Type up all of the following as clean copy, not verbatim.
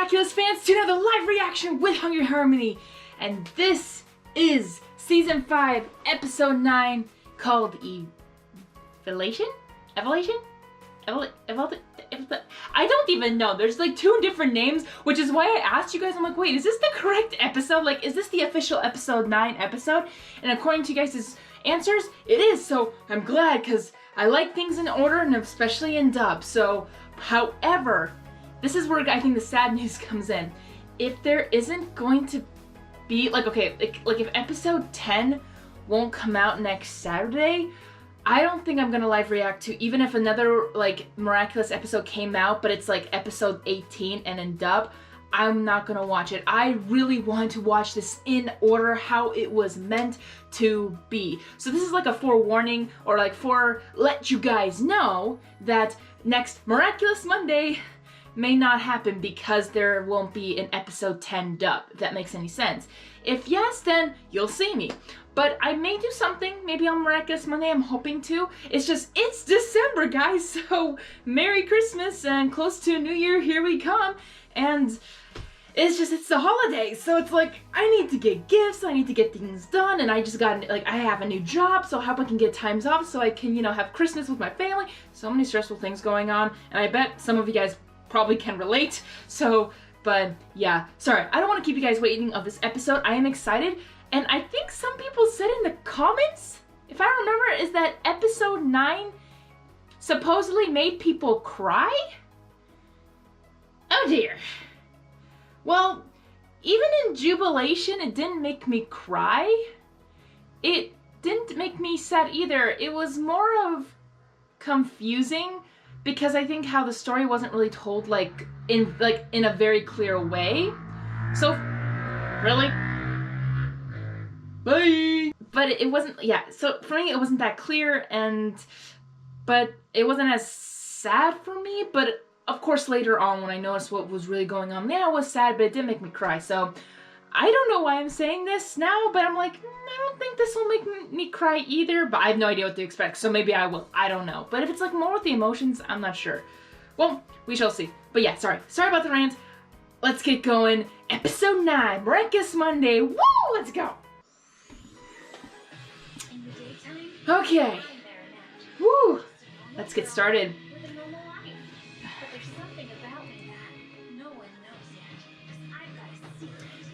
Miraculous fans, to another live reaction with Hungry Harmony. And this is Season 5, Episode 9, called Elation? Evolution? I don't even know. There's like 2 different names, which is why I asked you guys. I'm like, wait, is this the correct episode? Like, is this the official Episode 9 episode? And according to you guys' answers, it is. So I'm glad, because I like things in order, and especially in dub. So, however, this is where I think the sad news comes in. If there isn't going to be, like, okay, like if episode 10 won't come out next Saturday, I don't think I'm gonna live react to, even if another, like, Miraculous episode came out, but it's like episode 18 and in dub, I'm not gonna watch it. I really want to watch this in order how it was meant to be. So this is like a forewarning, or like let you guys know that next Miraculous Monday may not happen because there won't be an episode 10 dub, if that makes any sense. If yes, then you'll see me. But I may do something, maybe on Miraculous Monday, I'm hoping to. It's just, it's December, guys, so Merry Christmas and close to New Year, here we come. And it's just, it's the holidays, so it's like, I need to get gifts, I need to get things done, and I just got, like, I have a new job, so I hope I can get times off so I can, you know, have Christmas with my family. So many stressful things going on, and I bet some of you guys probably can relate. So, but yeah, sorry, I don't want to keep you guys waiting of this episode. I am excited, and I think some people said in the comments, if I remember, is that episode 9 supposedly made people cry? Oh dear. Well, even in Jubilation, it didn't make me cry. It didn't make me sad either. It was more of confusing, because I think how the story wasn't really told like in a very clear way. So really, bye. But it wasn't, yeah. So for me, it wasn't that clear, but it wasn't as sad for me. But of course, later on when I noticed what was really going on, yeah, it was sad, but it didn't make me cry. So I don't know why I'm saying this now, but I'm like, I don't think this will make me cry either, but I have no idea what to expect, so maybe I will. I don't know. But if it's like more with the emotions, I'm not sure. Well, we shall see. But yeah, sorry about the rant. Let's get going. Episode 9, Miraculous Monday. Woo! Let's go! Okay. Woo! Let's get started.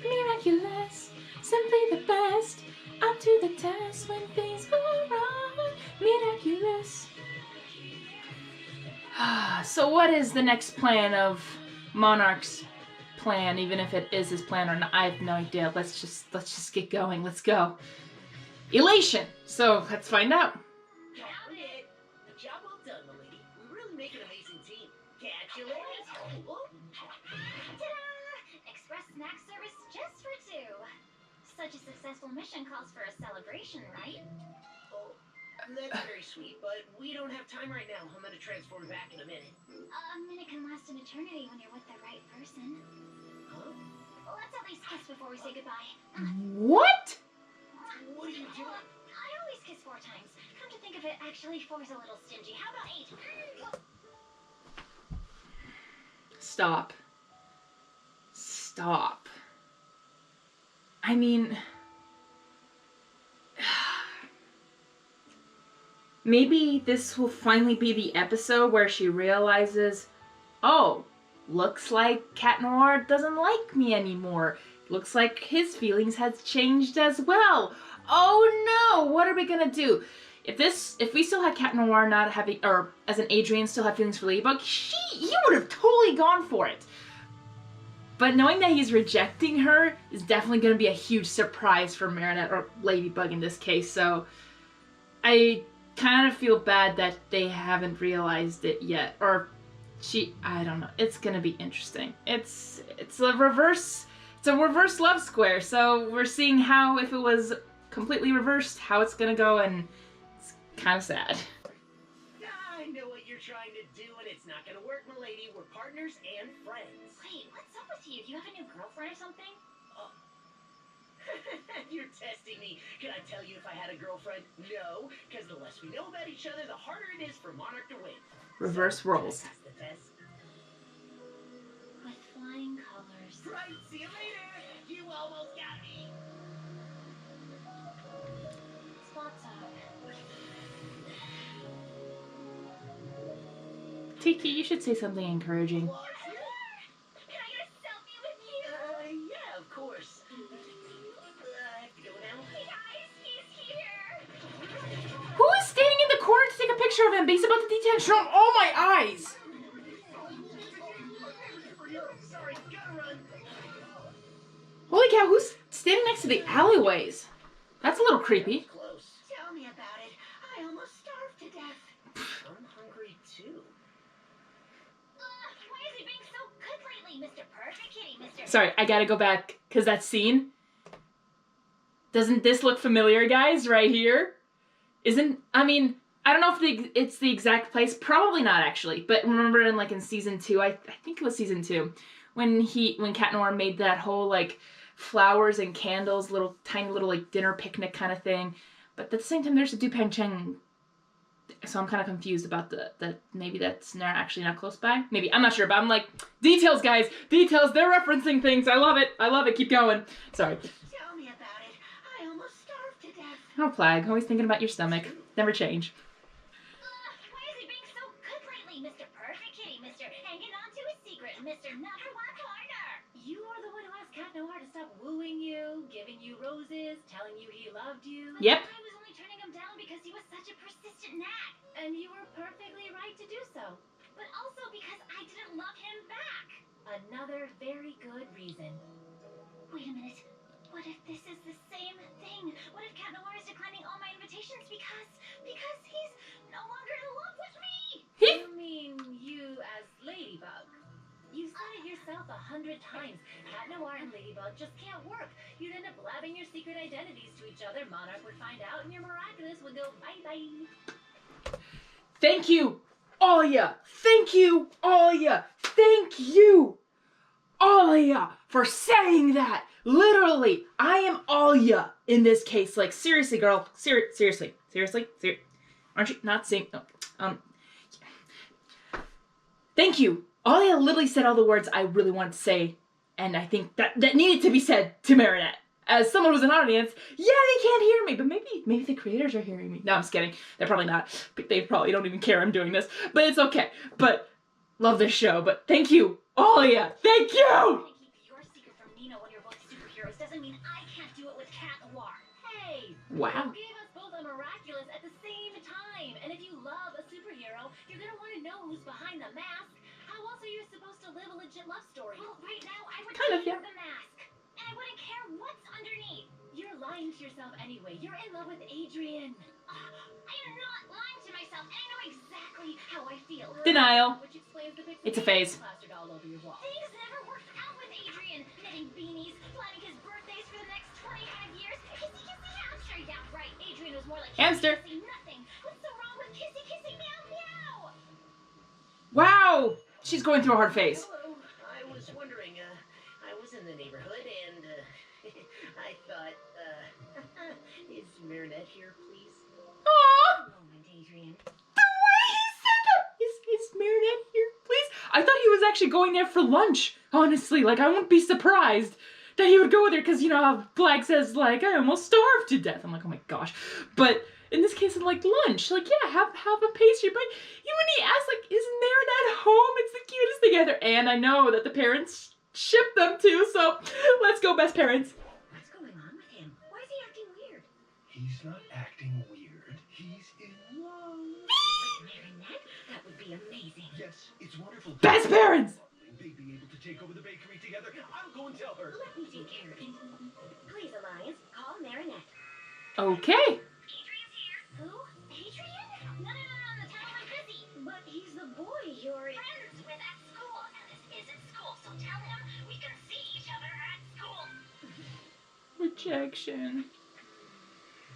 Miraculous, simply the best, up to the test when things go wrong. Miraculous. So what is the next plan of Monarch's plan, even if it is his plan or not? I have no idea. Let's just get going. Let's go. Elation. So let's find out. Got it. Job well done, my lady. We really make an amazing team. Catch you later. Express snack service just for 2. Such a successful mission calls for a celebration, right? Oh, that's very sweet, but we don't have time right now. I'm gonna transform back in a minute. A minute can last an eternity when you're with the right person. Huh? Let's at least kiss before we say goodbye. What? What are you doing? I always kiss 4 times. Come to think of it, actually 4's a little stingy. How about 8? Stop. Stop. I mean, maybe this will finally be the episode where she realizes, oh, looks like Cat Noir doesn't like me anymore. Looks like his feelings has changed as well. Oh no, what are we gonna do? If we still had Cat Noir not having, or as an Adrian still had feelings for Ladybug, he would have totally gone for it. But knowing that he's rejecting her is definitely going to be a huge surprise for Marinette, or Ladybug in this case, so I kind of feel bad that they haven't realized it yet, or I don't know, it's going to be interesting. It's a reverse love square, so we're seeing how, if it was completely reversed, how it's going to go, and it's kind of sad. I know what you're trying to do, and it's not gonna work, my lady. We're partners and friends. Wait, what's up with you? Do you have a new girlfriend or something? Oh. You're testing me. Can I tell you if I had a girlfriend? No, because the less we know about each other, the harder it is for Monarch to win. Reverse roles. Pass the test. With flying colors. See you later. You almost got me. Spot time. Tiki, you should say something encouraging. What's it? Can I get a selfie with you? Yeah, of course. I have to go now. Hey guys, he's here. Who is standing in the corner to take a picture of him? But he's about to detention on all my eyes. Sorry, gotta run. Holy cow, who's standing next to the alleyways? That's a little creepy. Close. Tell me about it. I almost starved to death. I'm hungry too. Why is he being so good lately, Mr. Perfect Kitty, Mr. Sorry, I gotta go back, because that scene... Doesn't this look familiar, guys, right here? I mean, I don't know if it's the exact place. Probably not, actually. But remember in season 2, I think it was season 2, when Cat Noir made that whole, like, flowers and candles, tiny little, like, dinner picnic kind of thing. But at the same time, there's a Dupin Cheng. So I'm kind of confused about that maybe that's actually not close by. Maybe, I'm not sure, but I'm like, details, guys, details, they're referencing things. I love it, keep going. Sorry. Tell me about it. I almost starved to death. Oh, Flag, always thinking about your stomach. Never change. Why is he being so good lately, Mr. Perfect Kitty, Mr. Hanging on to his secret, Mr. Number One Corner? You are the one who asked Cat Noir to stop wooing you, giving you roses, telling you he loved you. Yep. I was only turning him down because he was such a persistent nag. And you were perfectly right to do so. But also because I didn't love him back. Another very good reason. Wait a minute. What if this is the same thing? What if Cat Noir is declining all my invitations because he's no longer in love with me? You mean you as Ladybug? You said it yourself 100 times. Cat Noir and Ladybug just can't work. You'd end up blabbing your secret identities to each other. Monarch would find out, and your Miraculous would go bye-bye. Thank you, Alia. Thank you, Alia. Thank you, Alia, for saying that. Literally, I am Alia in this case. Like, seriously, girl. Seriously. Aren't you not saying? No. Thank you. Alia literally said all the words I really wanted to say, and I think that needed to be said to Marinette. As someone who's an audience, yeah, they can't hear me, but maybe the creators are hearing me. No, I'm just kidding. They're probably not. They probably don't even care I'm doing this, but it's okay. But love this show. But thank you, Alia. Thank you. Keep your secret from Nino when you're both superheroes doesn't mean I can't do it with Cat Noir. Hey. Wow. You gave us both a Miraculous at the same time, and if you love a superhero, you're gonna want to know who's behind the mask. How else are you supposed to live a legit love story? Well, right now I would Kind of, keep yeah. the mask. And I wouldn't care what's underneath. You're lying to yourself anyway. You're in love with Adrian. I am not lying to myself. I know exactly how I feel. Denial. Which explains the pixel It's a phase. plastered all over your wall. Things never worked out with Adrian. Knitting beanies, planning his birthdays for the next 25 years. Kissy hamster. Yeah, right. Adrian was more like Hamster. kissy nothing. What's so wrong with kissy meow meow? Wow. She's going through a hard phase. Hello. I was wondering, I was in the neighborhood and, I thought, is Marinette here, please? Aww. Moment, Adrian. The way he said that. Is Marinette here, please? I thought he was actually going there for lunch, honestly. Like, I wouldn't be surprised that he would go there, because you know how Flag says, like, I almost starved to death. I'm like, oh my gosh. But in this case, I'm like, lunch. Like, yeah, have a pastry. But when he asked, like, is Marinette home? It's the cutest thing ever. And I know that the parents ship them too, so let's go, best parents. What's going on with him? Why is he acting weird? He's not acting weird. He's in love. Marinette? That would be amazing. Yes, it's wonderful. Best parents! They'd be able to take over the bakery together. I'll go and tell her. Let me take care of it. Please, Alliance, call Marinette. Okay. Adrian's here. Who? Adrian? No, tell him I'm busy. But he's the boy you're friends with at school, and this isn't school, so tell him we can see each other at school. Rejection.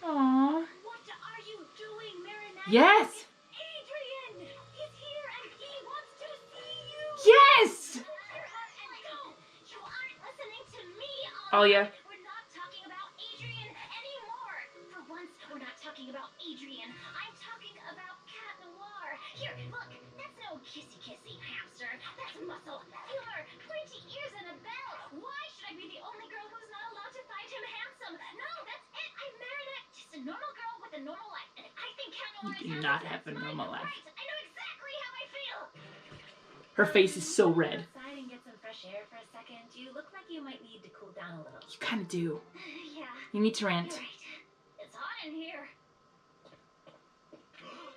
Aww. What are you doing, Marinette? Yes! Adrian! He's here and he wants to see you! Yes! You aren't listening to me, Alia. We're not talking about Adrian anymore. For once, we're not talking about Adrian. I'm talking about Cat Noir. Here, look. That's no kissy hamster. That's muscle, humor, pointy ears, and a bell. Why always do have not this. have a That's normal right. life. I know exactly how I feel. Her face is so red. Outside and get some fresh air for a second. You look like you might need to cool down a little. You kind of do. Yeah, You need to you're rant. right. It's hot in here.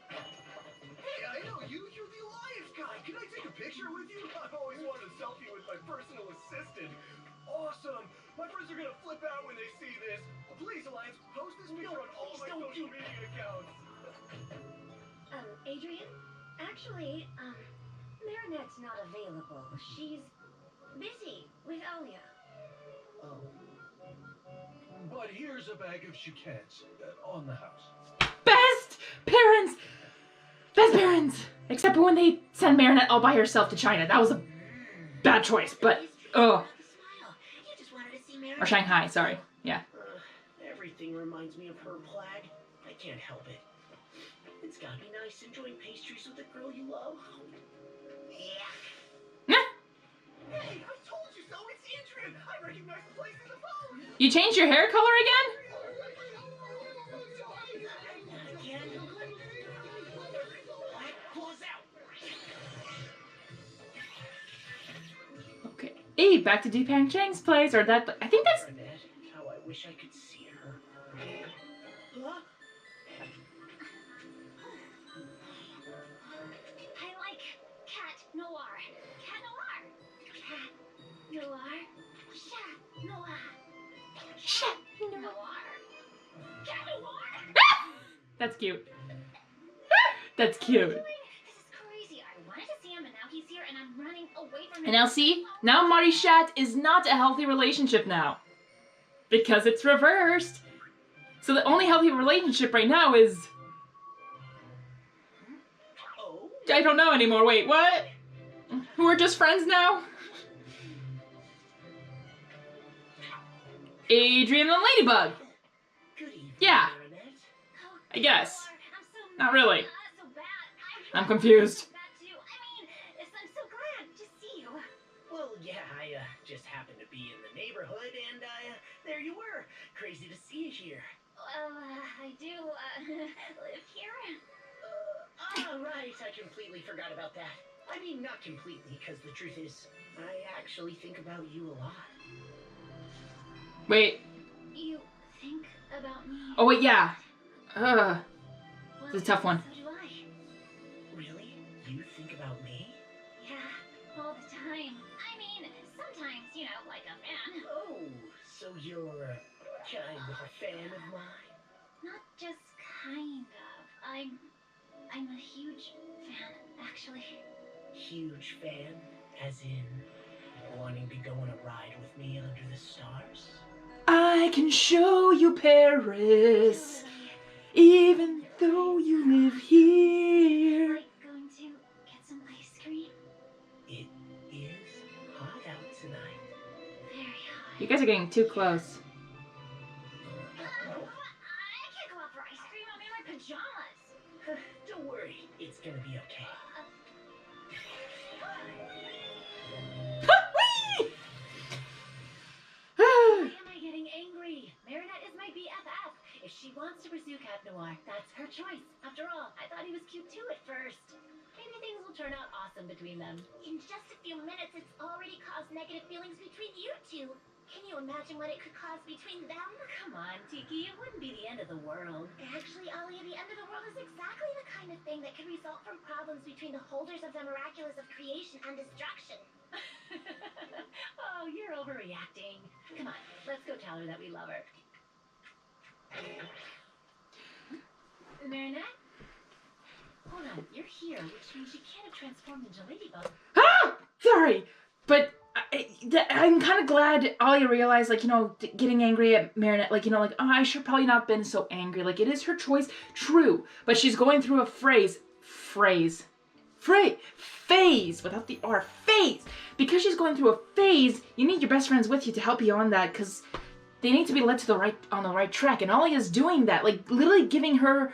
Hey, I know you. You're the Alliance guy. Can I take a picture with you? I've always wanted a selfie with my personal assistant. Awesome. My friends are gonna flip out when they see this. Please, Alliance, post this picture on all my social media accounts. Adrian? Actually, Marinette's not available. She's busy with Alia. Oh. But here's a bag of chiquettes on the house. Best parents! Best parents! Except for when they send Marinette all by herself to China. That was a bad choice, but, ugh. You just wanted to see Mary. Or Shanghai, sorry. Yeah. Everything reminds me of her Plag. I can't help it. It's gotta be nice enjoying pastries with a girl you love. Yeah. Hey, I told you so. It's Adrian. I recognize the place in the phone. You changed your hair color again? Again? Claws out. Okay. Hey, back to Deepang Chang's place, or that, I think that's, Marinette, how I wish I could see her. Huh? I like Cat Noir. Cat Noir. Cat Noir. Chat Noir. shit. Noir. Cat Noir. That's cute. That's cute. This is crazy. I wanted to see him, and now he's here, and I'm running away from him. And now see, now Marishat is not a healthy relationship now. Because it's reversed. So the only healthy relationship right now is, Oh. I don't know anymore. Wait, what? We're just friends now? Adrian and Ladybug. Good evening, Yeah. Marinette. Oh, I guess. Noir, I'm so Not really. so bad. I'm confused. Bad too. I mean, I'm so glad to see you. Well, yeah, I just happened to be in the neighborhood, and there you were. Crazy to see you here. Well, I do live here. Right, I completely forgot about that. I mean, not completely, because the truth is, I actually think about you a lot. Wait. You think about me? Oh, wait, yeah. Well, It's a tough one. So do I. Really? You think about me? Yeah, all the time. I mean, sometimes, like a fan. Oh, so you're kind of a fan of mine? Not just kind of. I'm a huge fan, actually. Huge fan? As in, wanting to go on a ride with me under the stars? I can show you Paris, even though you live here. Like going to get some ice cream? It is hot out tonight. Very hot. You guys are getting too close. I can't go out for ice cream. I'm in my pajamas. Don't worry, it's gonna be okay. Why am I getting angry? Marinette is my BFF. If she wants to pursue Cat Noir, that's her choice. After all, I thought he was cute too at first. Maybe things will turn out awesome between them. In just a few minutes, it's already caused negative feelings between you two. Can you imagine what it could cause between them? Come on, Tiki, it wouldn't be the end of the world. Actually, Alia, the end of the world is exactly the kind of thing that could result from problems between the holders of the Miraculous of creation and destruction. Oh, you're overreacting. Come on, let's go tell her that we love her. Marinette? Hold on, you're here, which means you can't have transformed into Ladybug. Ah! Sorry, but I'm kind of glad Alia realized, getting angry at Marinette, oh, I should probably not been so angry. Like, it is her choice, true, but she's going through a phase, without the R, phase. Because she's going through a phase, you need your best friends with you to help you on that, because they need to be led to the right track, and Alia's doing that, literally giving her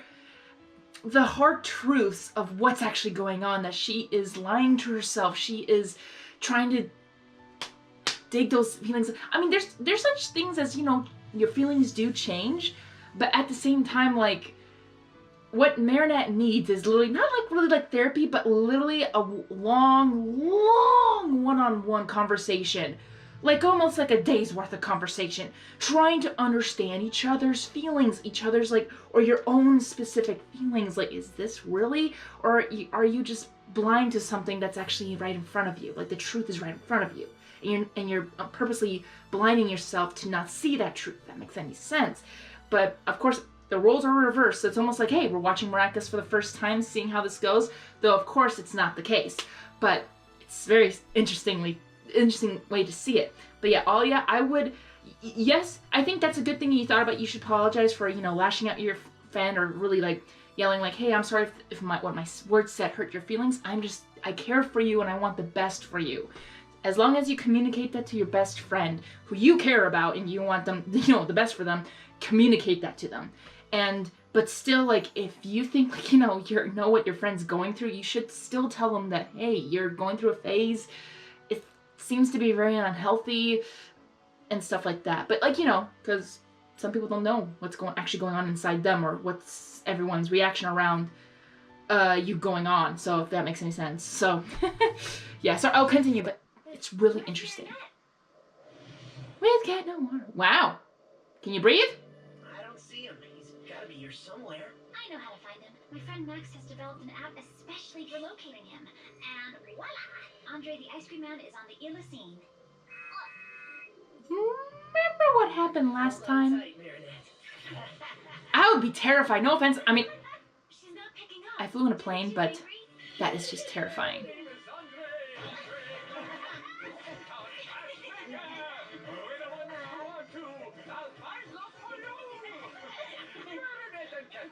the hard truths of what's actually going on, that she is lying to herself, she is trying to dig those feelings. I mean, there's such things as, your feelings do change, but at the same time, what Marinette needs is literally, not like really like therapy, but literally a long one-on-one conversation. Like almost like a day's worth of conversation. Trying to understand each other's feelings, each other's like, or your own specific feelings. Like, is this really? Or are you just blind to something that's actually right in front of you? Like the truth is right in front of you. And you're purposely blinding yourself to not see that truth, if that makes any sense. But of course, the roles are reversed, so it's almost like, hey, we're watching Miraculous for the first time, seeing how this goes, though of course it's not the case. But it's very interesting way to see it. But yeah, Alia, I would, yes, I think that's a good thing you thought about. You should apologize for, lashing out at your fan or really like yelling like, hey, I'm sorry if what my words said hurt your feelings. I care for you and I want the best for you. As long as you communicate that to your best friend who you care about and you want them, the best for them, communicate that to them. But still, like, if you think, like, you know what your friend's going through, you should still tell them that, hey, you're going through a phase. It seems to be very unhealthy and stuff like that. But, like, because some people don't know what's actually going on inside them or what's everyone's reaction around you going on. So, if that makes any sense. So, yeah, so I'll continue, but it's really interesting. With Cat No More. Wow. Can you breathe? I don't see him. He's gotta be here somewhere. I know how to find him. My friend Max has developed an app especially for locating him. And voila! Andre the Ice Cream Man is on the Elation. Remember what happened last Hold on time? tight, Marinette. I would be terrified. No offense. I mean, She's not picking up. I flew in a plane, but that is just terrifying.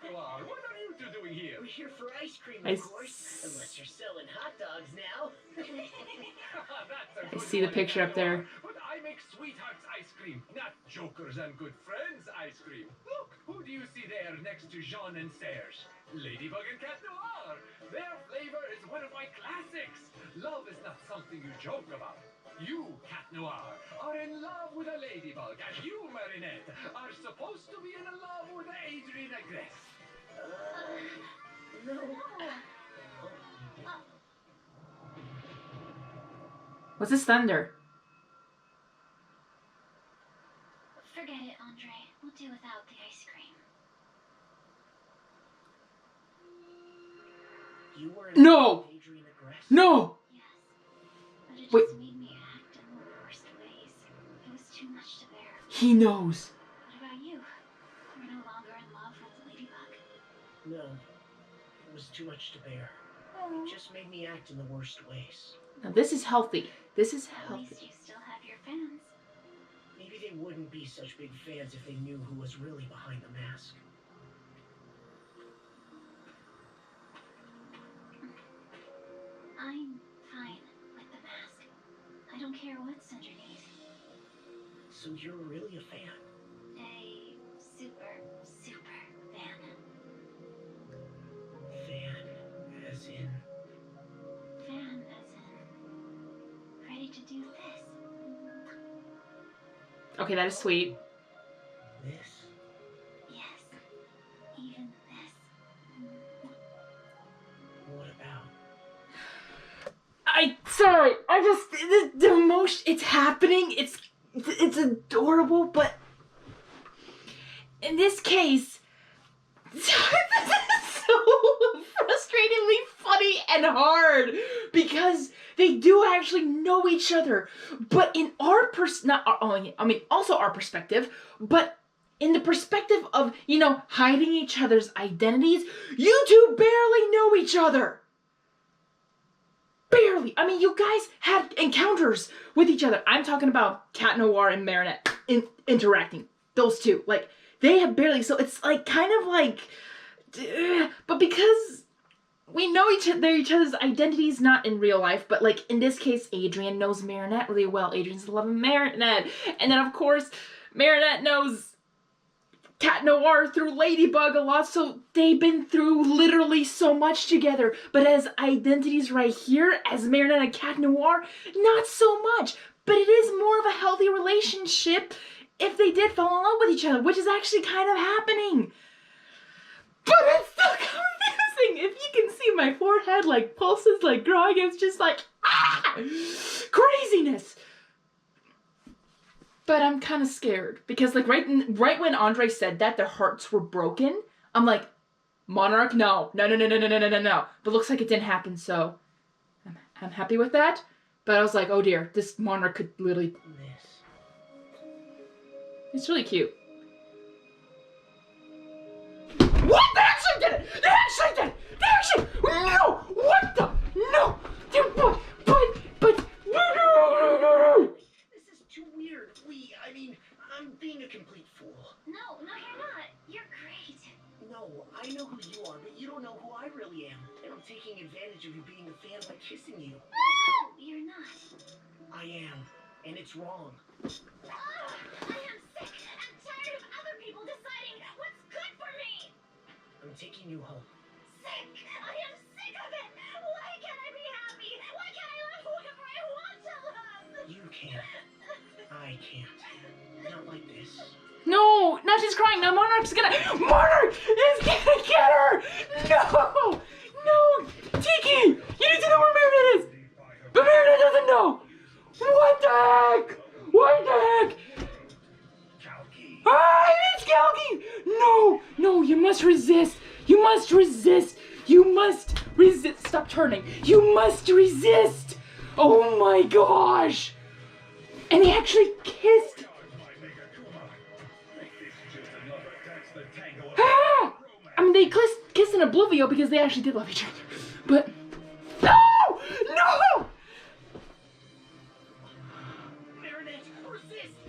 What are you two doing here? We're here for ice cream, I of course. Unless you're selling hot dogs now. That's a I good see the one, picture up there. But I make sweethearts ice cream, not jokers and good friends ice cream. Look, who do you see there next to Jean and Serge? Ladybug and Cat Noir. Their flavor is one of my classics. Love is not something you joke about. You, Cat Noir, are in love with a ladybug, and you, Marinette, are supposed to be in love with Adrian Agreste. No. What's this thunder? Forget it, Andre. We'll do without the ice cream. You were in No! love with Adrian Agreste? No! Yes. But it Wait. just made me act in the worst ways. It was too much to bear. He knows. What about you? You're no longer in love with the ladybug. No. It was too much to bear. It just made me act in the worst ways. Now this is healthy. This is At least healthy. you still have your fans. Maybe they wouldn't be such big fans if they knew who was really behind the mask. I'm fine with the mask. I don't care what's underneath. So you're really a fan? A super fan. Fan, as in... Fan as in ready to do this. Okay, that is sweet. This? Yes. Even this. What about? Sorry, the emotion, it's happening, it's adorable, but in this case, this is so frustratingly funny and hard, because they do actually know each other, but in our also our perspective, but in the perspective of, hiding each other's identities, you two barely know each other. Barely. I mean, you guys had encounters with each other. I'm talking about Cat Noir and Marinette interacting. Those two. Like, they have barely. So it's like, kind of like... but because we know each other's identities, not in real life, but like, in this case, Adrian knows Marinette really well. Adrian's in love with Marinette. And then, of course, Marinette knows Cat Noir through Ladybug a lot, so they've been through literally so much together. But as identities right here, as Marinette and Cat Noir, not so much. But it is more of a healthy relationship if they did fall in love with each other, which is actually kind of happening. But it's still see my forehead, like, pulses, like, growing. It's just like, craziness. But I'm kind of scared because, like, right when Andre said that, their hearts were broken. I'm like, Monarch, no. But looks like it didn't happen, so I'm happy with that. But I was like, oh dear, this Monarch could literally... It's really cute. What? They actually did it! They actually did it! They actually... No! What the... No! But... This is too weird. I mean, I'm being a complete fool. No, you're not. You're great. No, I know who you are, but you don't know who I really am. And I'm taking advantage of you being a fan by kissing you. No, you're not. I am, and it's wrong. I am sick and tired of other people deciding what's good for me. I'm taking you home. Sick. I am sick of it. Why can't I be happy? Why can't I love whoever I want to love? You can't. I can't. Not like this. No! Now she's crying. Now Monarch is gonna get her! No! No! Tiki! You need to know where Meredith is! But Meredith doesn't know! What the heck? What the heck? Ah, it's Kalki! No, you must resist. You must resist. You must resist. Stop turning. You must resist. Oh my gosh. And they actually kissed. Ah! I mean, they kissed in Oblivio because they actually did love each other. But, no!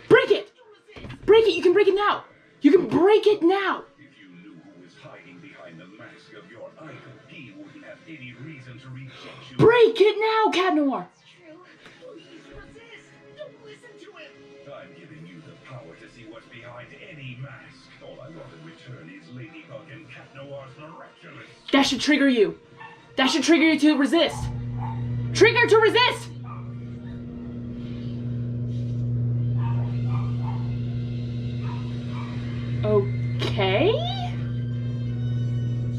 Break it! Break it! You can break it now! You can break it now! If you knew who was hiding behind the mask of your idol, he wouldn't have any reason to reject you. Break it now, Cat Noir! It's true. Please resist. Don't listen to him. I'm giving you the power to see what's behind any mask. All I want in return is Ladybug and Cat Noir's Miraculous. That should trigger you. That should trigger you to resist. Trigger to resist! Okay?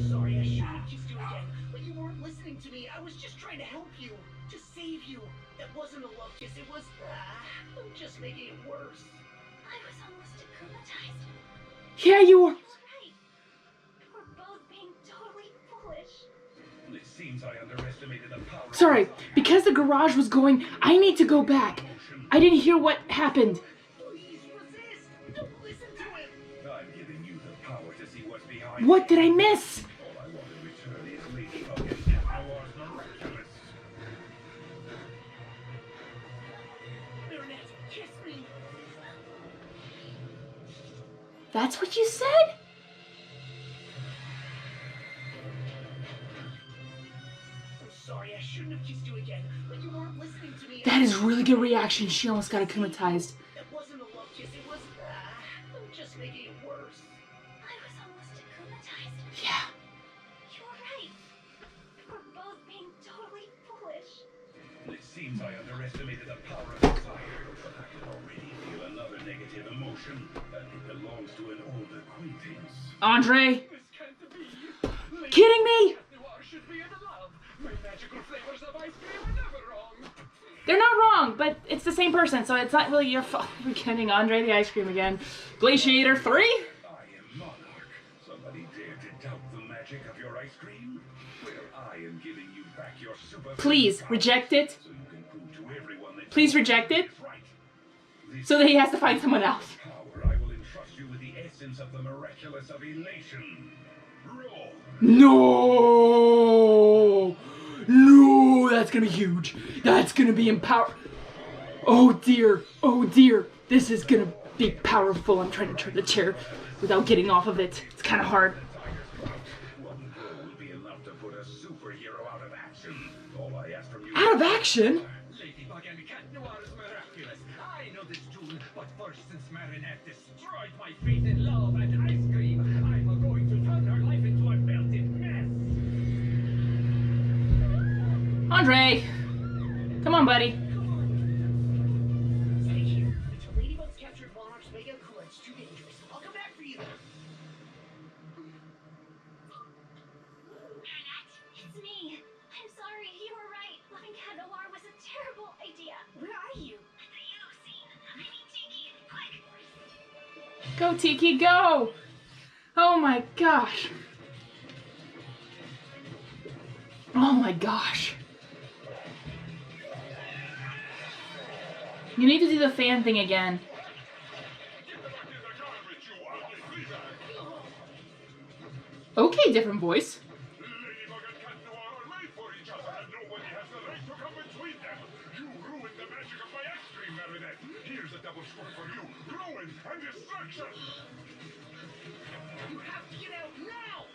Sorry, I shouldn't have kissed you again, but you weren't listening to me. I was just trying to help you, to save you. It wasn't a love kiss, it was, just making it worse. I was almost traumatized. Yeah, you were. You're right. We're both being totally foolish. It seems I underestimated the power of Sorry, desire. because the garage was going, I need to go back. I didn't hear what happened. Please resist. Don't listen to him. I'm giving you the power to see what's behind What did I miss? All I want in return is Ladybug and Cat Noir's Miraculous. Marinette, kiss me. That's what you said? I'm sorry, I shouldn't have kissed you again, but you weren't listening to me. That is really good reaction. She almost got akumatized. It wasn't a love kiss, it was, just making it worse. I was almost traumatized. Yeah. You're right. We're both being totally foolish. It seems I underestimated the power of desire, but I can already feel another negative emotion, and it belongs to an old acquaintance. Andre? This can't be. Kidding me? Noir should be in love. My magical flavors of ice cream are never wrong. They're not wrong, but it's the same person, so it's not really your fault. We're kidding. Andre the ice cream again. Glaciator 3? I am Monarch. Somebody dare to doubt the magic of your ice cream? Well, I am giving you back your super... Please, reject it. So you can prove to everyone that Please reject it. is right. This So that he has to find someone else. power, I will entrust you with the essence of the miraculous of elation. Roll. No! No! That's gonna be huge. That's gonna be empower. Oh dear. Oh dear. This is gonna be powerful. I'm trying to turn the chair without getting off of it. It's kind of hard. One blow will be enough to put a superhero out of action. All I ask from you... Out of action? Ladybug and Cat Noir is miraculous. I know this tune, but first, since Marinette destroyed my faith in love and ice cream, I'm going to turn her life into a melted mess. Andre! Come on, buddy. Stay here. Until Ladybug's captured Monarch's Mega Cooler, it's too dangerous. I'll come back for you. Marinette, it's me. Go, Tiki, go! Oh my gosh. Oh my gosh. You need to do the fan thing again. Okay, different voice. Ladybug and Cat Noir are made for each other, and nobody has the right to come between them. You ruined the magic of my ice cream, Marinette. Here's a double score for you. Ruin and destruction. You have to get out now!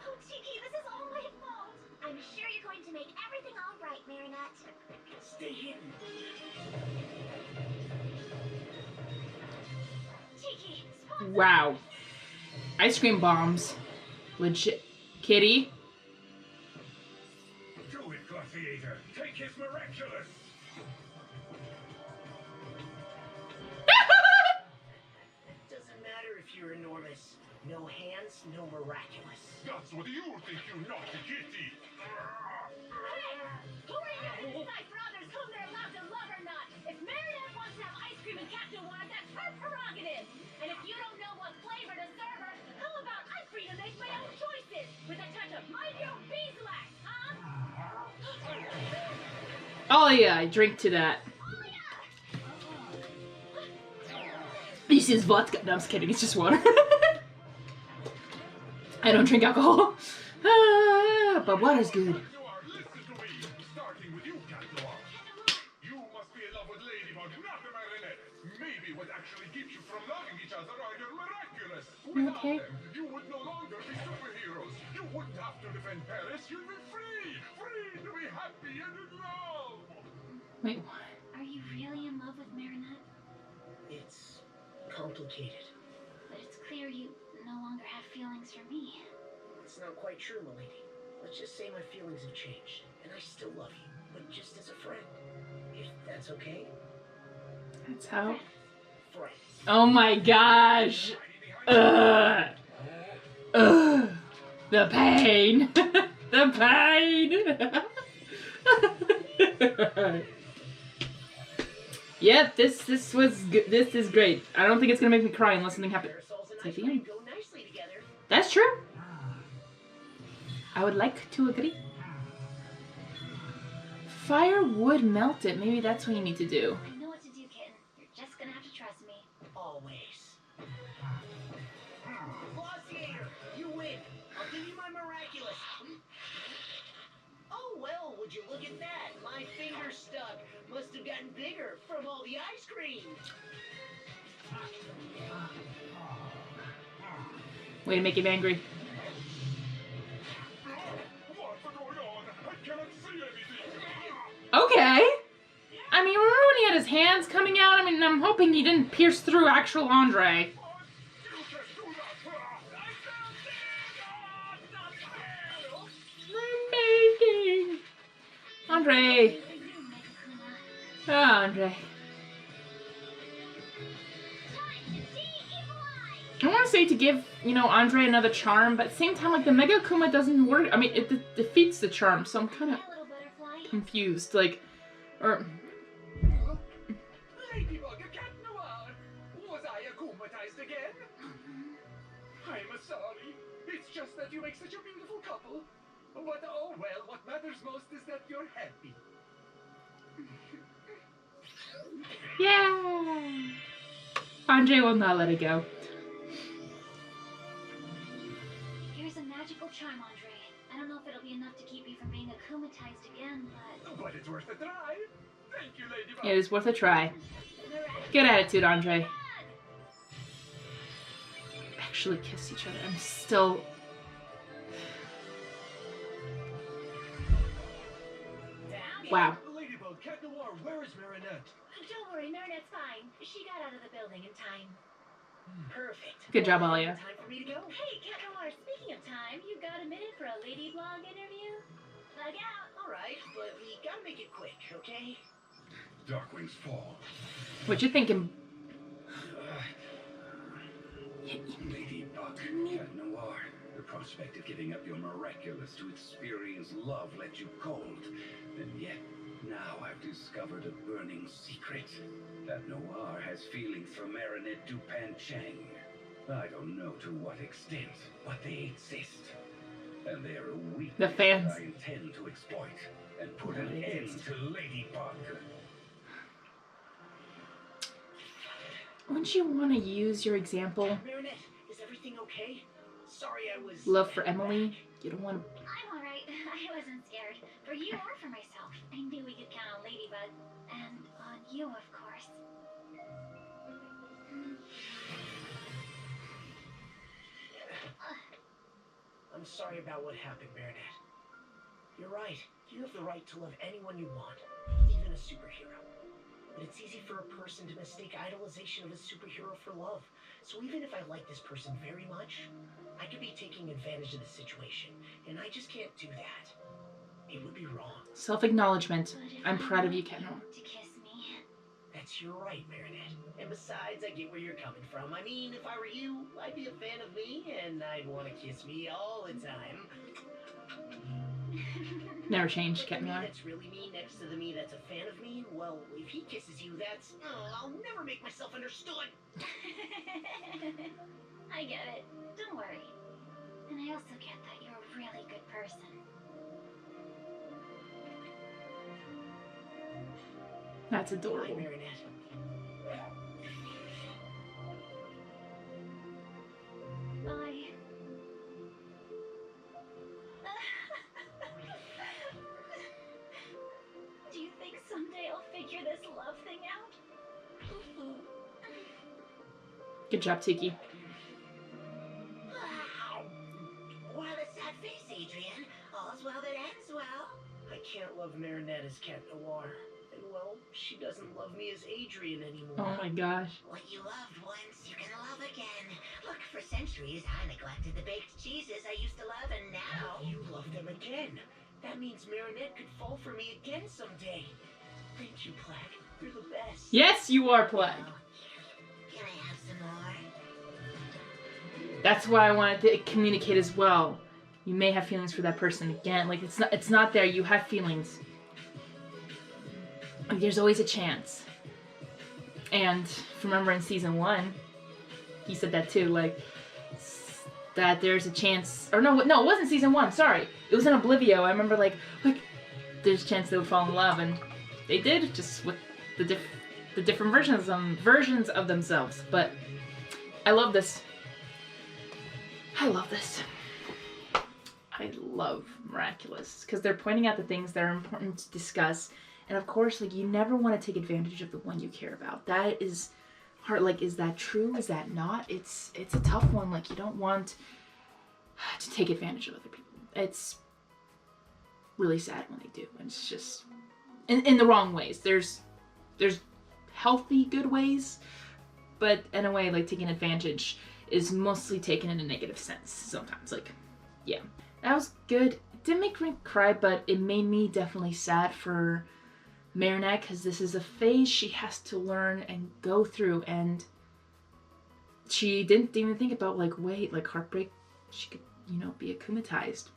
Oh, Tiki, this is all my fault. I'm sure you're going to make everything all right, Marinette. Stay hidden. Tiki, spot Wow. Ice cream bombs. Legit. Kitty. Do it, Glaciator. Take his Miraculous. Doesn't matter if you're enormous. No hands, no miraculous. That's what you think, you naughty kitty. Who are you to decide for others whom they're allowed to love or not? If Marinette wants to have ice cream and Cat Noir, that's her prerogative. And if you don't know what flavor to serve her, how about I free to make my own choices with a touch of mind your beeswax, huh? Oh yeah, I drink to that. This is vodka. No, I'm just kidding. It's just water. I don't drink alcohol. But water's good. Cat Noir, listen to me. Starting with you, Cat Noir. You must be in love with Ladybug, not the Marinette. Maybe what actually keeps you from loving each other are your Miraculous. Without Okay. them, you would no longer be superheroes. You wouldn't have to defend Paris. You'd be free. Free to be happy and in love. Wait, what? Are you really in love with Marinette? It's complicated. But it's clear you no longer have feelings for me. It's not quite true, milady. Let's just say my feelings have changed, and I still love you, but just as a friend. If that's okay? That's how. Friend. Oh my gosh. Ugh. Ugh. The pain. The pain. Yep, this was good. This is great. I don't think it's gonna make me cry unless something happens. Parasols and It's like ice the cream end. go nicely together. That's true. I would like to agree. Fire would melt it. Maybe that's what you need to do. I know what to do, kitten. You're just gonna have to trust me. Always. Glossiator, you win. I'll give you my miraculous. Oh, well, would you look at that? My finger's stuck. Must have gotten bigger from all the ice cream. Way to make him angry. What's going on? I cannot see anything. Okay. I mean, remember when he had his hands coming out? I mean, I'm hoping he didn't pierce through actual Andre. You can do that. Amazing. Andre. Oh, Andre. I want to say to give, you know, Andre another charm, but at the same time, like, the Mega Kuma doesn't work. I mean, it defeats the charm, so I'm kind of Hi, little butterfly. confused. Like, or... Ladybug, a Cat Noir. Was I akumatized again? I'm sorry. It's just that you make such a beautiful couple. But oh well, what matters most is that you're happy. Yeah! Andre will not let it go. Here's a magical charm, Andre. I don't know if it'll be enough to keep you from being akumatized again, but... But it's worth a try. Thank you, Ladybug. It is worth a try. Good attitude, Andre. Actually kiss each other. I'm still... Wow. Ladybug, Cat Noir, where is Marinette? Don't worry, Marinette's fine. She got out of the building in time. Perfect. Good job, Well, Alia. Time for me to go. Hey, Cat Noir, speaking of time, you got a minute for a lady blog interview? Bug out. All right, but we gotta make it quick, okay? Darkwing's fall. What you thinking? Ladybug, Cat Noir. The prospect of giving up your Miraculous to experience love let you cold. And yet, Now I've discovered a burning secret. That Noir has feelings for Marinette Dupan Chang. I don't know to what extent, but they exist. And they're a weakness The fans. that I intend to exploit and put an end to Ladybug. Wouldn't you want to use your example? Marinette, is everything okay? Sorry I was... Love for Emily? You don't want to... I'm alright. I wasn't scared. For you or for myself. I knew we could count on Ladybug. And on you, of course. I'm sorry about what happened, Marinette. You're right. You have the right to love anyone you want, even a superhero. But it's easy for a person to mistake idolization of a superhero for love. So even if I like this person very much, I could be taking advantage of the situation, and I just can't do that. It would be wrong. Self-acknowledgement. But if I'm I proud of want you, Ken. to kiss me. That's your right, Marinette. And besides, I get where you're coming from. I mean, if I were you, I'd be a fan of me, and I'd want to kiss me all the time. Never changed, Ken. The me that's really me next to the me that's a fan of me, well, if he kisses you, that's... I'll never make myself understood. I get it. Don't worry. And I also get that you're a really good person. That's Hi, adorable. Marinette. Bye. Do you think someday I'll figure this love thing out? Good job, Tiki. Wow. What a sad face, Adrian. All's well that ends well. I can't love Marinette as Cat Noir. And, well, she doesn't love me as Adrian anymore. Oh my gosh. What you loved once, you can love again. Look, for centuries, I neglected the baked cheeses I used to love, and now... You love them again. That means Marinette could fall for me again someday. Thank you, Plague. You're the best. Yes, you are, Plague. Can I have some more? That's why I wanted to communicate as well. You may have feelings for that person again. Like, it's not there. You have feelings. There's always a chance. And remember in season 1, he said that too, like, that there's a chance, or no, it wasn't season 1, sorry. It was in Oblivio. I remember, like, there's a chance they would fall in love, and they did, just with the different versions of themselves. But I love this. I love this. I love Miraculous, because they're pointing out the things that are important to discuss. And of course, like, you never want to take advantage of the one you care about. That is hard. Like, is that true? Is that not? It's a tough one. Like, you don't want to take advantage of other people. It's really sad when they do. And it's just in the wrong ways. There's healthy, good ways, but in a way, like, taking advantage is mostly taken in a negative sense sometimes. Like, yeah, that was good. It didn't make me cry, but it made me definitely sad for Marinette, because this is a phase she has to learn and go through, and she didn't even think about, like, wait, like, heartbreak, she could, you know, be akumatized.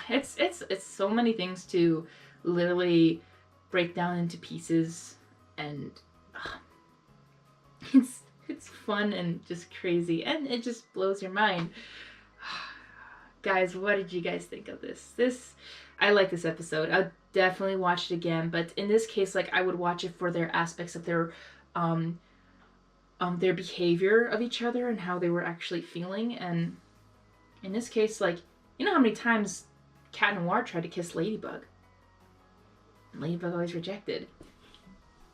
It's so many things to literally break down into pieces, and it's fun and just crazy, and it just blows your mind. Guys, what did you guys think of this? I like this episode. I'll definitely watch it again, but in this case, like, I would watch it for their aspects of their behavior of each other and how they were actually feeling. And in this case, like, you know how many times Cat Noir tried to kiss Ladybug, and Ladybug always rejected.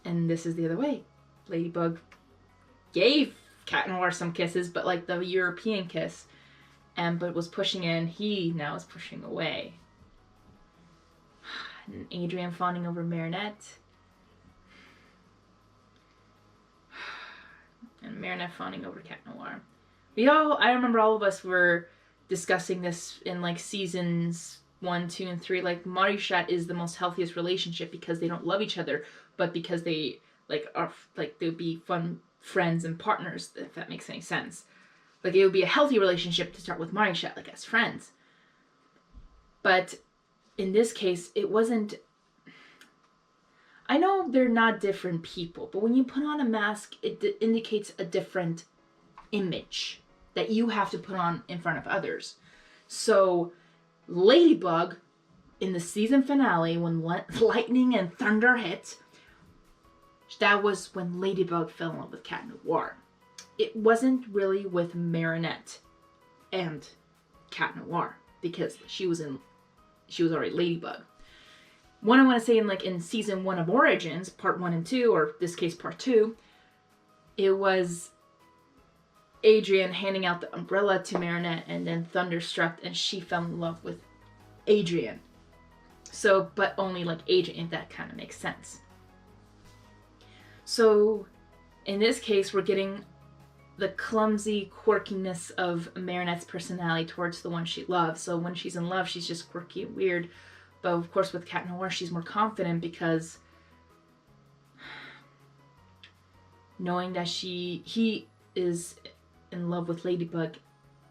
And this is the other way. Ladybug gave Cat Noir some kisses, but like the European kiss, but was pushing in. He now is pushing away. And Adrian fawning over Marinette. And Marinette fawning over Cat Noir. I remember all of us were discussing this in, like, seasons 1, 2, and 3. Like, Marishat is the most healthiest relationship because they don't love each other, but because they, like, are, like, they would be fun friends and partners, if that makes any sense. Like, it would be a healthy relationship to start with Marishat, like, as friends. But in this case, it wasn't... I know they're not different people, but when you put on a mask, it indicates a different image that you have to put on in front of others. So Ladybug, in the season finale, when lightning and thunder hit, that was when Ladybug fell in love with Cat Noir. It wasn't really with Marinette and Cat Noir, because she was already Ladybug. One I want to say in season 1 of Origins, part 1 and 2, or this case part 2, it was Adrian handing out the umbrella to Marinette, and then thunder struck and she fell in love with Adrian. So, but only like Adrian, if that kind of makes sense. So, in this case, we're getting the clumsy quirkiness of Marinette's personality towards the one she loves. So when she's in love, she's just quirky and weird. But of course with Cat Noir, she's more confident knowing that he is in love with Ladybug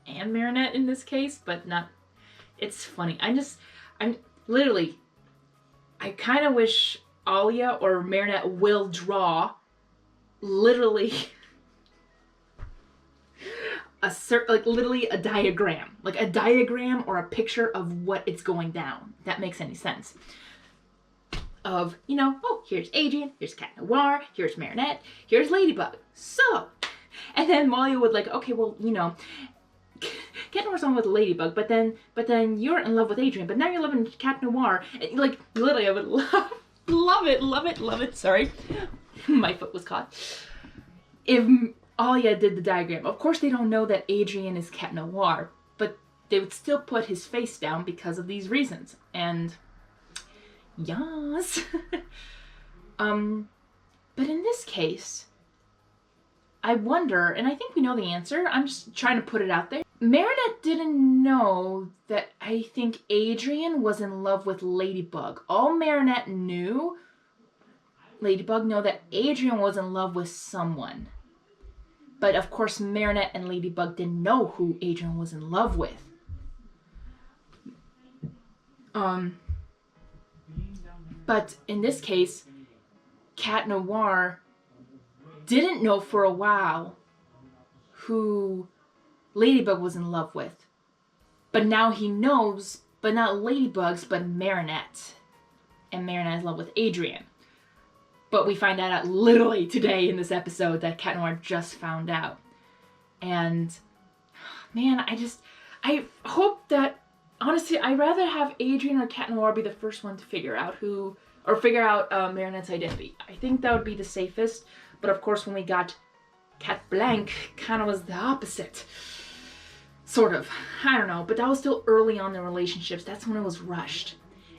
and Marinette in this case, but not, it's funny. I kind of wish Alia or Marinette will draw literally literally a diagram or a picture of what it's going down. If that makes any sense. Of, oh, here's Adrian, here's Cat Noir, here's Marinette, here's Ladybug. So, and then Malia would okay, well, Cat Noir's on with Ladybug, but then you're in love with Adrian, but now you're loving Cat Noir. And, literally, I would love it. Sorry, my foot was caught. If Alia did the diagram, of course they don't know that Adrian is Cat Noir, but they would still put his face down because of these reasons. And yes, but in this case, I wonder, and I think we know the answer. I'm just trying to put it out there. Marinette didn't know that I think Adrian was in love with Ladybug. All Marinette knew, Ladybug know that Adrian was in love with someone. But of course, Marinette and Ladybug didn't know who Adrian was in love with. But in this case, Cat Noir didn't know for a while who Ladybug was in love with. But now he knows, but not Ladybug's, but Marinette. And Marinette is in love with Adrian. But we find that out literally today in this episode that Cat Noir just found out. And, man, I hope that, honestly, I'd rather have Adrian or Cat Noir be the first one to figure out Marinette's identity. I think that would be the safest. But of course, when we got Cat Blanc, kind of was the opposite. Sort of. I don't know. But that was still early on in relationships. That's when it was rushed.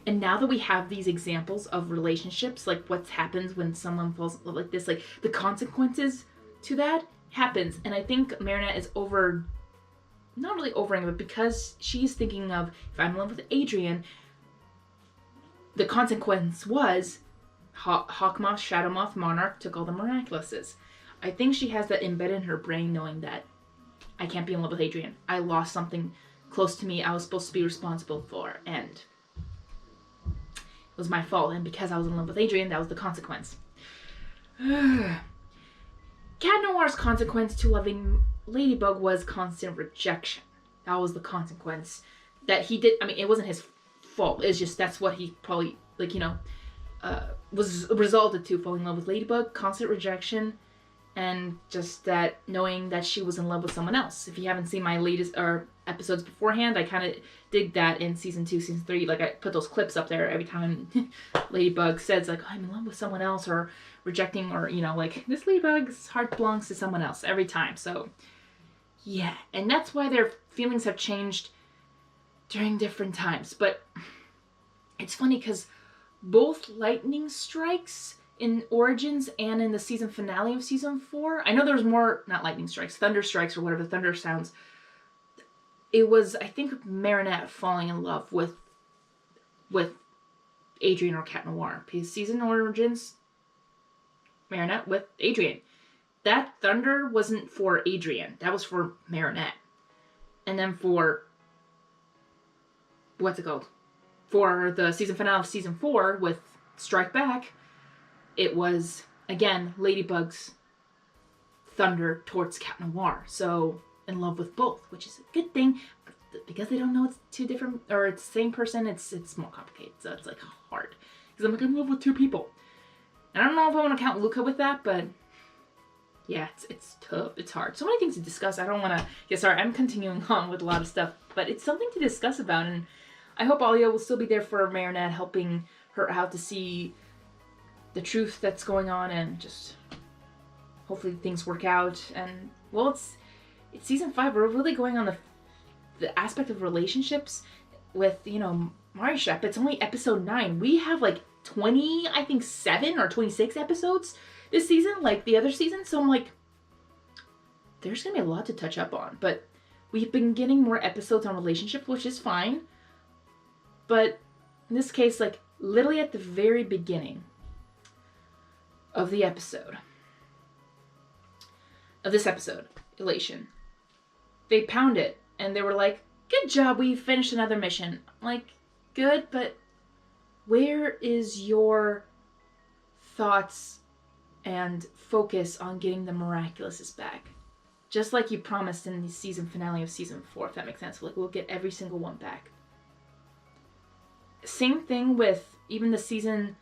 And now that we have these examples of relationships, like what happens when someone falls in love like this, like the consequences to that happens. And I think Marinette is not really overing, but because she's thinking of, if I'm in love with Adrian, the consequence was Hawkmoth, Shadowmoth, Monarch took all the Miraculouses. I think she has that embedded in her brain, knowing that I can't be in love with Adrian. I lost something close to me I was supposed to be responsible for, and it was my fault. And because I was in love with Adrian, that was the consequence. Cat Noir's consequence to loving Ladybug was constant rejection. That was the consequence that he did. I mean, it wasn't his fault. It's just that's what he probably, was resulted to falling in love with Ladybug. Constant rejection. And just that knowing that she was in love with someone else. If you haven't seen my latest episodes beforehand, I kind of dig that in season 2, season 3. I put those clips up there every time Ladybug says, I'm in love with someone else, or rejecting, or, this Ladybug's heart belongs to someone else every time. So, yeah. And that's why their feelings have changed during different times. But it's funny because both lightning strikes in Origins and in the season finale of season 4. I know there was more, not lightning strikes, thunder strikes or whatever, thunder sounds. It was, I think, Marinette falling in love with Adrian or Cat Noir. Because season Origins, Marinette with Adrian. That thunder wasn't for Adrian. That was for Marinette. And then for, what's it called? For the season finale of season 4 with Strike Back, it was, again, Ladybug's thunder towards Cat Noir. So in love with both, which is a good thing. But because they don't know it's two different, or it's the same person, it's more complicated. So it's like hard. Because I'm like, I'm in love with two people. And I don't know if I want to count Luca with that, but yeah, it's tough. It's hard. So many things to discuss. I don't want to, yeah, sorry, I'm continuing on with a lot of stuff, but it's something to discuss about. And I hope Alia will still be there for Marinette, helping her out to see the truth that's going on, and just hopefully things work out. And well, it's season 5. We're really going on the aspect of relationships with, you know, Marisha. It's only episode 9. We have like 20, I think 7 or 26 episodes this season, like the other season. So I'm like, there's gonna be a lot to touch up on. But we've been getting more episodes on relationships, which is fine. But in this case, like literally at the very beginning of the episode, of this episode, Elation, they pound it and they were like, good job, we finished another mission. I'm like, good, but where is your thoughts and focus on getting the Miraculouses back? Just like you promised in the season finale of season 4, if that makes sense. Like, we'll get every single one back. Same thing with even the season,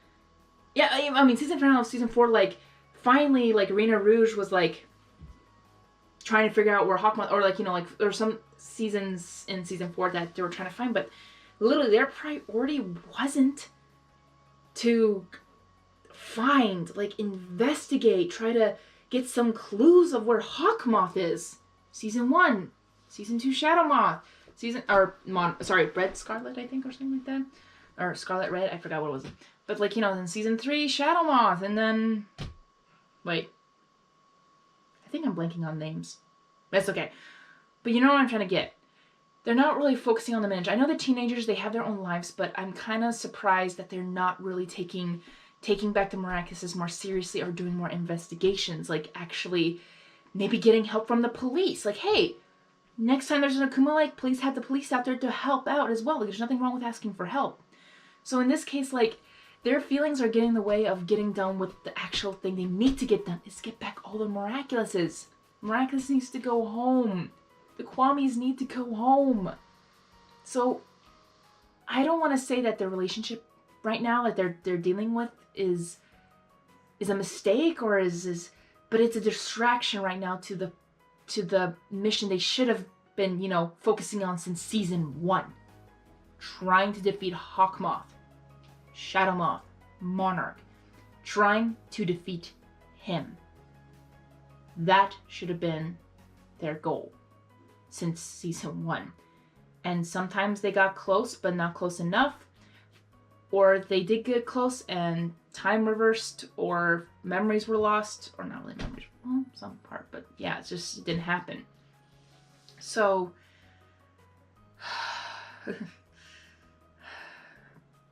yeah, I mean, season finale of season 4, like, finally, like, Rena Rouge was, like, trying to figure out where Hawkmoth, or, like, you know, like, there were some seasons in season 4 that they were trying to find, but literally their priority wasn't to find, like, investigate, try to get some clues of where Hawkmoth is. Season 1, season 2 Shadow Moth, Red Scarlet, I think, or something like that. Or Scarlet Red, I forgot what it was. But, like, you know, in season 3, Shadow Moth, and then, wait, I think I'm blanking on names. That's okay. But you know what I'm trying to get. They're not really focusing on the miniature. I know the teenagers, they have their own lives, but I'm kind of surprised that they're not really taking back the Miraculouses more seriously, or doing more investigations. Like, actually maybe getting help from the police. Like, hey, next time there's an Akuma Lake, please have the police out there to help out as well. Like, there's nothing wrong with asking for help. So in this case, like, their feelings are getting in the way of getting done with the actual thing they need to get done, is get back all the Miraculouses. Miraculous needs to go home. The Kwamis need to go home. So I don't want to say that the relationship right now that they're dealing with is a mistake, or but it's a distraction right now to the mission they should have been, you know, focusing on since season 1. Trying to defeat Hawkmoth, Shadow Moth, Monarch. Trying to defeat him. That should have been their goal since season 1. And sometimes they got close, but not close enough. Or they did get close and time reversed, or memories were lost, or not really memories, well, some part, but yeah, it didn't happen. So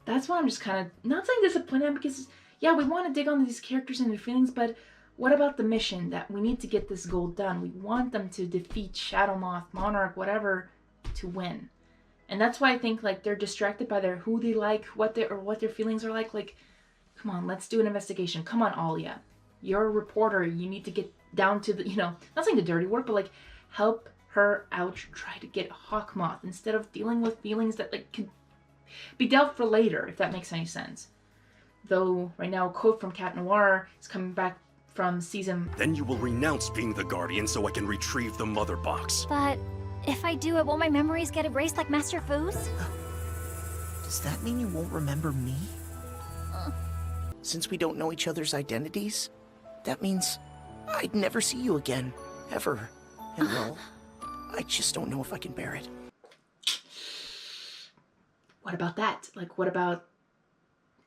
that's why I'm just kind of not saying disappointed, because yeah, we want to dig on these characters and their feelings, but what about the mission that we need to get this goal done? We want them to defeat Shadow Moth, Monarch, whatever, to win. And that's why I think, like, they're distracted by who they like, what their feelings are like. Like, come on, let's do an investigation. Come on, Alia. You're a reporter. You need to get down to the, you know, not saying the dirty work, but, like, help her out, try to get Hawkmoth, instead of dealing with feelings that, like, could be dealt for later, if that makes any sense. Though, right now, a quote from Cat Noir is coming back from season... Then you will renounce being the Guardian so I can retrieve the Mother Box. But if I do it, won't my memories get erased like Master Fu's? Does that mean you won't remember me? Since we don't know each other's identities, that means I'd never see you again, ever. And well, I just don't know if I can bear it. What about that? Like, what about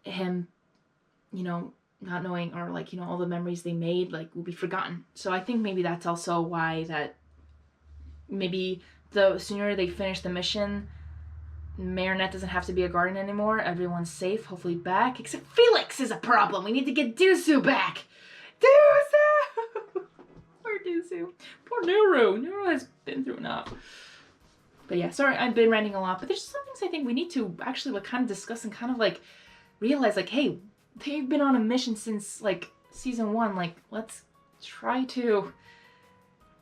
him, you know, not knowing, or, like, you know, all the memories they made, like, will be forgotten. So I think maybe that's also why that maybe the sooner they finish the mission, Marinette doesn't have to be a guardian anymore. Everyone's safe, hopefully back. Except Felix is a problem. We need to get Dusu back. Dusu! Poor Dusu. Poor Nuru. Nuru has been through enough. But yeah, sorry, I've been ranting a lot. But there's some things I think we need to actually, like, kind of discuss and kind of, like, realize, like, hey, they've been on a mission since like season 1. Like, let's try to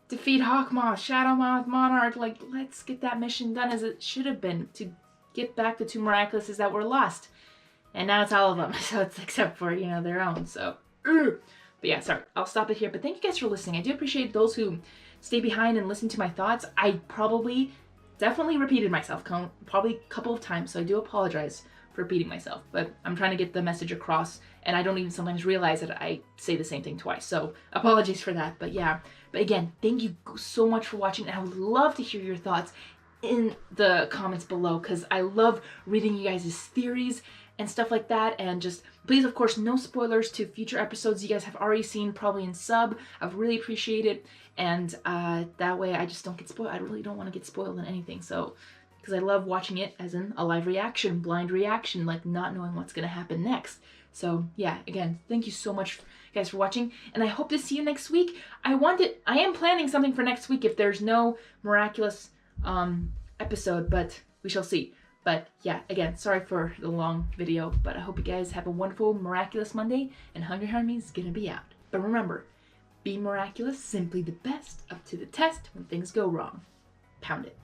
defeat Hawkmoth, Shadowmoth, Monarch. Like, let's get that mission done as it should have been to get back the 2 Miraculouses that were lost. And now it's all of them, so it's except for, you know, their own, so. But yeah, sorry, I'll stop it here. But thank you guys for listening. I do appreciate those who stay behind and listen to my thoughts. I definitely repeated myself probably a couple of times, so I do apologize for repeating myself. But I'm trying to get the message across, and I don't even sometimes realize that I say the same thing twice. So apologies for that, but yeah. But again, thank you so much for watching, and I would love to hear your thoughts in the comments below, because I love reading you guys' theories and stuff like that. And just please, of course, no spoilers to future episodes you guys have already seen, probably in sub. I'd really appreciate it, and that way I just don't get spoiled. I really don't want to get spoiled in anything, so because I love watching it as in a live reaction, blind reaction, like not knowing what's gonna happen next. So yeah, again, thank you so much guys for watching, and I hope to see you next week. I am planning something for next week if there's no Miraculous episode, but we shall see. But yeah, again, sorry for the long video, but I hope you guys have a wonderful Miraculous Monday, and Hungry Harmony is gonna be out. But remember, be miraculous, simply the best, up to the test when things go wrong. Pound it.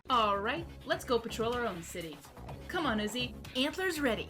Alright, let's go patrol our own city. Come on, Özzi, antlers ready.